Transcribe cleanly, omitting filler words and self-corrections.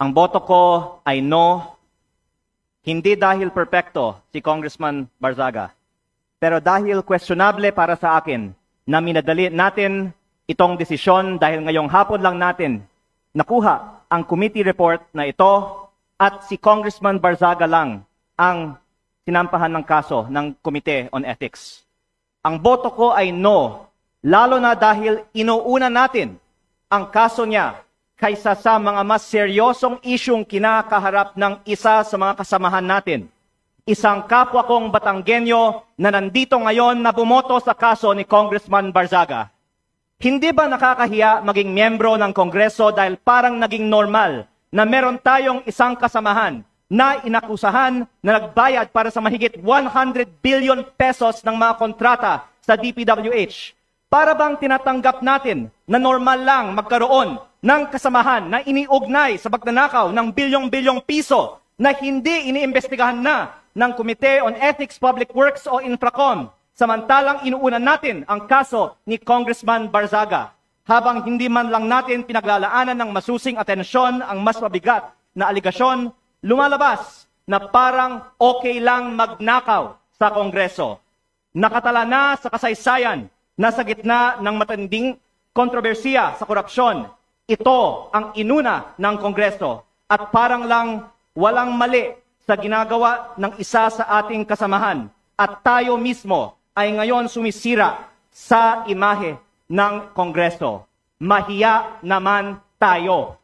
Ang boto ko ay no, hindi dahil perpekto si Congressman Barzaga, pero dahil questionable para sa akin na minadali natin itong desisyon dahil ngayong hapon lang natin nakuha ang committee report na ito at si Congressman Barzaga lang ang sinampahan ng kaso ng Committee on Ethics. Ang boto ko ay no, lalo na dahil inuuna natin ang kaso niya kaysa sa mga mas seryosong isyong kinakaharap ng isa sa mga kasamahan natin. Isang kapwa kong Batanggenyo na nandito ngayon na bumoto sa kaso ni Congressman Barzaga. Hindi ba nakakahiya maging miyembro ng Kongreso dahil parang naging normal na meron tayong isang kasamahan na inakusahan na nagbayad para sa mahigit 100 billion pesos ng mga kontrata sa DPWH? Para bang tinatanggap natin na normal lang magkaroon ng kasamahan na iniugnay sa pagnanakaw ng bilyong-bilyong piso na hindi iniimbestigahan na ng Committee on Ethics, Public Works o Infracom, samantalang inuunan natin ang kaso ni Congressman Barzaga, habang hindi man lang natin pinaglalaanan ng masusing atensyon ang mas mabigat na aligasyon, lumalabas na parang okay lang magnakaw sa Kongreso. Nakatala na sa kasaysayan na sa gitna ng matinding kontrobersiya sa korupsyon, ito ang inuna ng Kongreso at parang lang walang mali sa ginagawa ng isa sa ating kasamahan at tayo mismo ay ngayon sumisira sa imahe ng Kongreso. Mahiya naman tayo.